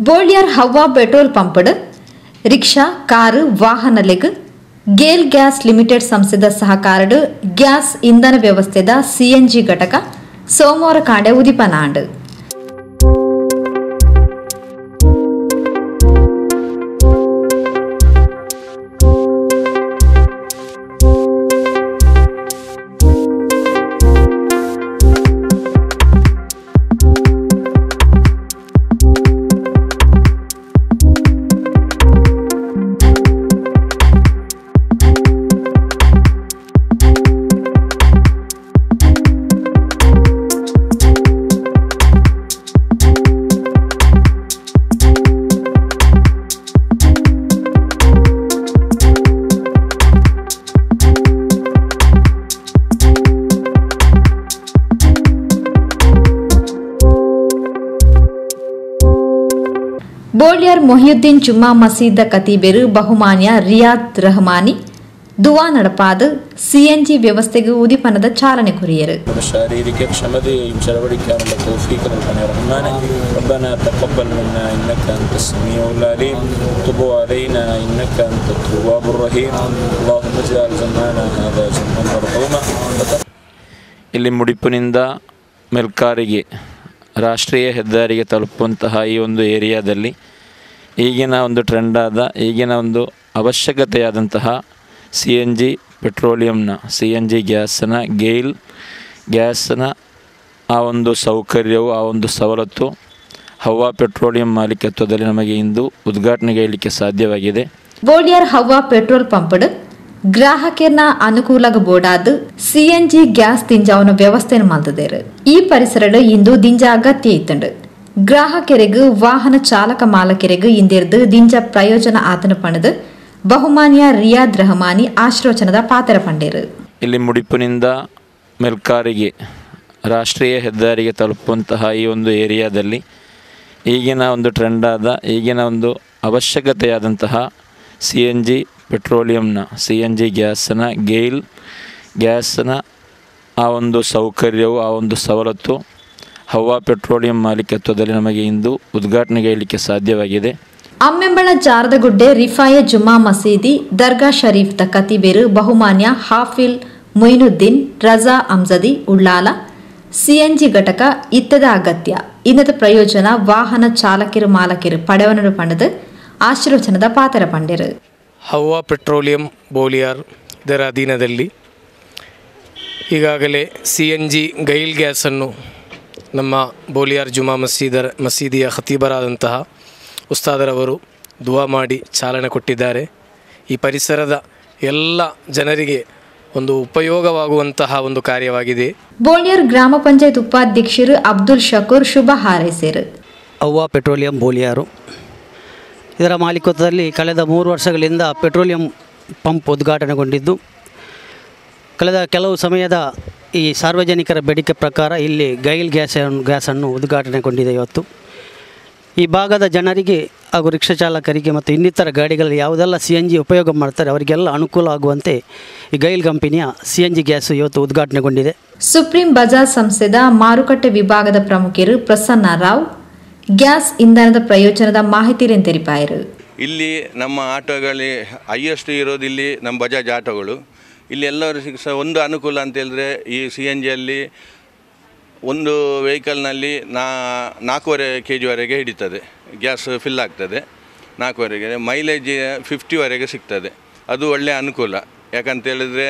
Bolyar Hawwa petrol ಪಂಪ್ಡ್ rickshaw car ವಾಹನಲೆಗ್ GAIL gas limited ಸಂಸ್ಥೆದ ಸಹಕಾರಡ್ ಗ್ಯಾಸ್ ಇಂಧನ ವ್ಯವಸ್ಥೆದ ಸಿಎನ್ಜಿ ಘಟಕ ಸೋಮವಾರ ಕಾಂಡೆ ಉದಿಪನಾಂಡ್ ಬೋಳ್ಯಾರ್ ಮೊಹಿಯುದ್ದೀನ್ ಜುಮ್ಮಾ ಮಸೀದ ಕತೀಬೆರು ಬಹುಮಾನ್ಯ ರಿಯಾದ್ ರಹಮಾನಿ ದುವಾ ನಡಪಾದ ಸಿಎನ್ಜಿ ವ್ಯವಸ್ಥೆಗೆ ಉದಿಪನದ ಚಾಲನೆ ಕೊರಿಯರು. ಶಾರೀರಿಕ ಕ್ಷಮತೆಯು ಚಳವಳಿಕೆಯಾದ ತೌಫೀಕ್ നൽകണേ റഹ്മാനെ ربنا تقبل منا انك انت السميع العليم وتب علينا انك انت التواب الرحيم اللهم اجعل زماننا هذا جمعا مرحوما. ಇಲ್ಲಿ ಮುಡಿಪಿನಿಂದ ಮೆಲ್ಕಾರಿಗೆ ರಾಷ್ಟ್ರೀಯ ಹೆದ್ದಾರಿಗೆ ತಲುಪುವಂತಹ ಈ ಒಂದು ಏರಿಯಾದಲ್ಲಿ ಈಗಿನ ಒಂದು ಟ್ರೆಂಡ್ ಆದ ಈಗಿನ ಒಂದು ಅವಶ್ಯಕತೆಯಾದಂತಹ CNG ಪೆಟ್ರೋಲಿಯಂನ CNG ಗ್ಯಾಸ್ನ ಗೇಲ್ ಗ್ಯಾಸ್ನ ಆ ಒಂದು ಸೌಕರ್ಯವು ಆ ಒಂದು ಸವಲತ್ತು ಹವ್ವಾ ಪೆಟ್ರೋಲಿಯಂ ಮಾಲೀಕತ್ವದಲ್ಲಿ ನಮಗೆ ಇಂದು ಉದ್ಘಾಟನೆಗೊಳ್ಳಲಿಕ್ಕೆ ಸಾಧ್ಯವಾಗಿದೆ. ಬೋಳ್ಯಾರ್ ಹವ್ವಾ ಪೆಟ್ರೋಲ್ ಪಂಪ್ಡ್ ಗ್ರಾಹಕರ್ನ ಅನುಕೂಲಗ ಬೋಡಾದ CNG ಗ್ಯಾಸ್ ದಿಂಜಾವನ ವ್ಯವಸ್ಥೆಯನ್ನು ಮಾಡ್ತಿದ್ದಾರೆ. ಈ ಪರಿಸರದ ಇಂದು ದಿಂಜ ಅಗತ್ಯ ಇತ್ತಂಡು ಗ್ರಾಹಕರಿಗೆ ವಾಹನ ಚಾಲಕ ಮಾಲಕರಿಗೆ ಇಂದಿರ್ದು ದಿಂಜ ಪ್ರಯೋಜನ ಆತನ ಪಣದ ಬಹುಮಾನ್ಯ ರಿಯಾದ್ ರಹಮಾನಿ ಆಶ್ರೋಚನದ ಪಾತ್ರ ಪಂಡೇರು. ಇಲ್ಲಿ ಮುಡಿಪಿನಿಂದ ಮೆಲ್ಕಾರಿಗೆ ರಾಷ್ಟ್ರೀಯ ಹೆದ್ದಾರಿಗೆ ತಲುಪುವಂತಹ ಈ ಒಂದು ಏರಿಯಾದಲ್ಲಿ ಈಗಿನ ಒಂದು ಟ್ರೆಂಡ್ ಆದ ಈಗಿನ ಒಂದು ಅವಶ್ಯಕತೆಯಾದಂತಹ CNG ಪೆಟ್ರೋಲಿಯಂನ CNG ಗ್ಯಾಸ್ನ ಗೇಲ್ ಗ್ಯಾಸ್ನ ಆ ಒಂದು ಸೌಕರ್ಯವು ಆ ಒಂದು ಸವಲತ್ತು ಹವ್ವಾ ಪೆಟ್ರೋಲಿಯಂ ಮಾಲೀಕತ್ವದಲ್ಲಿ ನಮಗೆ ಇಂದು ಉದ್ಘಾಟನೆಗೊಳ್ಳಲಿಕ್ಕೆ ಸಾಧ್ಯವಾಗಿದೆ. ಅಮ್ಮೆಂಬಳ ಜಾರದಗುಡ್ಡೆ ರಿಫಾಯ ಜುಮ್ಮಾ ಮಸೀದಿ ದರ್ಗಾ ಶರೀಫ್ ದ ಕತೀಬೇರು ಬಹುಮಾನ್ಯ ಹಾಫಿಲ್ ಮೊಯಿನುದ್ದೀನ್ ರಜಾ ಅಮ್ಜದಿ ಉಳ್ಳಾಲ CNG ಘಟಕ ಇತ್ತದ ಅಗತ್ಯ ಇನ್ನದ ಪ್ರಯೋಜನ ವಾಹನ ಚಾಲಕರು ಮಾಲಕರು ಪಡೆವನರು ಪಣದ ಆಶೀರ್ವಚನದ ಪಾತ್ರ ಪಂಡೇರು. ಹವ್ವಾ ಪೆಟ್ರೋಲಿಯಂ ಬೋಳಿಯಾರ್ ಇದರ ಅಧೀನದಲ್ಲಿ ಈಗಾಗಲೇ CNG ಗೈಲ್ ಗ್ಯಾಸನ್ನು ನಮ್ಮ ಬೋಳಿಯಾರ್ ಜುಮಾ ಮಸೀದಿಯ ಖತೀಬರಾದಂತಹ ಉಸ್ತಾದರವರು ದುವಾ ಮಾಡಿ ಚಾಲನೆ ಕೊಟ್ಟಿದ್ದಾರೆ. ಈ ಪರಿಸರದ ಎಲ್ಲ ಜನರಿಗೆ ಒಂದು ಉಪಯೋಗವಾಗುವಂತಹ ಒಂದು ಕಾರ್ಯವಾಗಿದೆ. ಬೋಳ್ಯಾರ್ ಗ್ರಾಮ ಪಂಚಾಯತ್ ಉಪಾಧ್ಯಕ್ಷರು ಅಬ್ದುಲ್ ಶಕೂರ್ ಶುಭ ಹಾರೈಸಿದರು. ಹವ್ವಾ ಪೆಟ್ರೋಲಿಯಂ ಬೋಳಿಯಾರು ಇದರ ಮಾಲೀಕತ್ವದಲ್ಲಿ ಕಳೆದ 3 ವರ್ಷಗಳಿಂದ ಪೆಟ್ರೋಲಿಯಂ ಪಂಪ್ ಉದ್ಘಾಟನೆಗೊಂಡಿದ್ದು ಕಳೆದ ಕೆಲವು ಸಮಯದ ಈ ಸಾರ್ವಜನಿಕರ ಬೇಡಿಕೆ ಪ್ರಕಾರ ಇಲ್ಲಿ ಗೈಲ್ ಗ್ಯಾಸನ್ನು ಉದ್ಘಾಟನೆಗೊಂಡಿದೆ. ಇವತ್ತು ಈ ಭಾಗದ ಜನರಿಗೆ ಹಾಗೂ ರಿಕ್ಷಾ ಚಾಲಕರಿಗೆ ಮತ್ತು ಇನ್ನಿತರ ಗಾಡಿಗಳಲ್ಲಿ ಯಾವುದೆಲ್ಲ CNG ಉಪಯೋಗ ಮಾಡ್ತಾರೆ ಅವರಿಗೆಲ್ಲ ಅನುಕೂಲ ಆಗುವಂತೆ ಈ ಗೈಲ್ ಕಂಪನಿಯ CNG ಗ್ಯಾಸ್ ಇವತ್ತು ಉದ್ಘಾಟನೆಗೊಂಡಿದೆ. ಸುಪ್ರೀಂ ಬಜಾಜ್ ಸಂಸ್ಥೆದ ಮಾರುಕಟ್ಟೆ ವಿಭಾಗದ ಪ್ರಮುಖರು ಪ್ರಸನ್ನ ರಾವ್ ಗ್ಯಾಸ್ ಇಂಧನದ ಪ್ರಯೋಜನದ ಮಾಹಿತಿಯನ್ನು ತೆರಿಪಾಯರು. ಇಲ್ಲಿ ನಮ್ಮ ಆಟೋಗಳು ಹೈಯೆಸ್ಟ್ ಇರೋದು ಇಲ್ಲಿ ನಮ್ಮ ಬಜಾಜ್ ಆಟೋಗಳು. ಇಲ್ಲಿ ಎಲ್ಲರಿಗೂ ಸಹ ಒಂದು ಅನುಕೂಲ ಅಂತ ಹೇಳಿದ್ರೆ ಈ CNGಯಲ್ಲಿ ಒಂದು ವೆಹಿಕಲ್ನಲ್ಲಿ 4.5 kgವರೆಗೆ ಹಿಡಿತದೆ, ಗ್ಯಾಸ್ ಫಿಲ್ ಆಗ್ತದೆ 4ವರೆಗೆ, ಮೈಲೇಜ್ 50ವರೆಗೆ ಸಿಗ್ತದೆ. ಅದು ಒಳ್ಳೆಯ ಅನುಕೂಲ. ಯಾಕಂತ ಹೇಳಿದ್ರೆ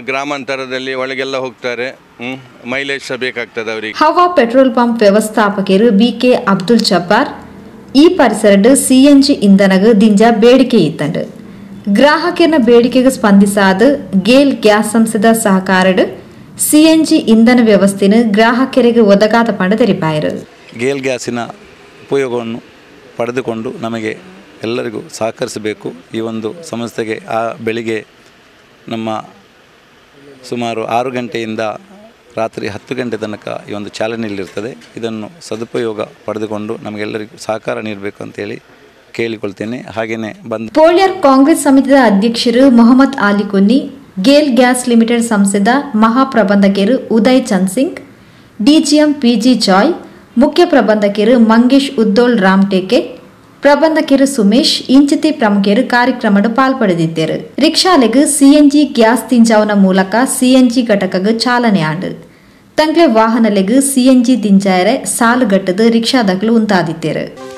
ಗ್ರಾಮಾಂತರದಲ್ಲಿ ಒಳಗೆಲ್ಲ ಹೋಗ್ತಾರೆ, ಮೈಲೇಜ್ ಸಹ ಬೇಕಾಗ್ತದೆ ಅವರಿಗೆ. ಹವಾ ಪೆಟ್ರೋಲ್ ಪಂಪ್ ವ್ಯವಸ್ಥಾಪಕರು BK ಅಬ್ದುಲ್ ಜಬ್ಬಾರ್ ಈ ಪರಿಸರದ CNG ಇಂಧನಗ ದಿಂಜ ಬೇಡಿಕೆ ಇತ್ತಂಡು ಗ್ರಾಹಕರ ಬೇಡಿಕೆಗೆ ಸ್ಪಂದಿಸಾದ ಗೇಲ್ ಗ್ಯಾಸ್ ಸಂಸ್ಥೆದ ಸಹಕಾರಡ್ CNG ಇಂಧನ ವ್ಯವಸ್ಥೆಯನ್ನು ಗ್ರಾಹಕರಿಗೆ ಒದಗಾದ ಪಂಡ ತೆರಿಪಾಯರು. ಗೇಲ್ ಗ್ಯಾಸಿನ ಉಪಯೋಗವನ್ನು ಪಡೆದುಕೊಂಡು ನಮಗೆ ಎಲ್ಲರಿಗೂ ಸಹಕರಿಸಬೇಕು. ಈ ಒಂದು ಸಂಸ್ಥೆಗೆ ಬೆಳಿಗ್ಗೆ ನಮ್ಮ ಸುಮಾರು 6 ಗಂಟೆಯಿಂದ ರಾತ್ರಿ 10 ಗಂಟೆ ತನಕ ಈ ಒಂದು ಚಾಲನೆಯಲ್ಲಿರ್ತದೆ. ಇದನ್ನು ಸದುಪಯೋಗ ಪಡೆದುಕೊಂಡು ನಮಗೆಲ್ಲರಿಗೂ ಸಹಕಾರ ನೀಡಬೇಕು ಅಂತೇಳಿ ಕೇಳಿಕೊಳ್ತೇನೆ. ಹಾಗೆಯೇ ಬೋಳ್ಯಾರ್ ಕಾಂಗ್ರೆಸ್ ಸಮಿತಿಯ ಅಧ್ಯಕ್ಷರು ಮೊಹಮ್ಮದ್ ಆಲಿ ಕುನ್ನಿ, ಗೇಲ್ ಗ್ಯಾಸ್ ಲಿಮಿಟೆಡ್ ಸಂಸ್ಥೆದ ಮಹಾಪ್ರಬಂಧಕರು ಉದಯ್ ಚಂದ್ ಸಿಂಗ್, DGM PG ಜಾಯ್, ಮುಖ್ಯ ಪ್ರಬಂಧಕರು ಮಂಗೇಶ್ ಉದ್ದೋಳ್ ರಾಮಟೇಕೆ, ಪ್ರಬಂಧಕರು ಸುಮೇಶ್ ಇಂಚಿತಿ ಪ್ರಮುಖರು ಕಾರ್ಯಕ್ರಮದ ಪಾಲ್ಪಡೆದಿದ್ದರು. ರಿಕ್ಷಾಲೆಗೆ ಸಿಎನ್ಜಿ ಗ್ಯಾಸ್ ತಿಂಜಾವನ ಮೂಲಕ ಸಿಎನ್ಜಿ ಘಟಕಗೆ ಚಾಲನೆ ಆಂಡು ತಂಗ್ಲೆ ವಾಹನಲೆಗೆ ಸಿಎನ್ಜಿ ದಿಂಜಾಯರೆ ಸಾಲುಗಟ್ಟದ ರಿಕ್ಷಾದಗಳು ಉಂಟಾದಿದ್ದರು.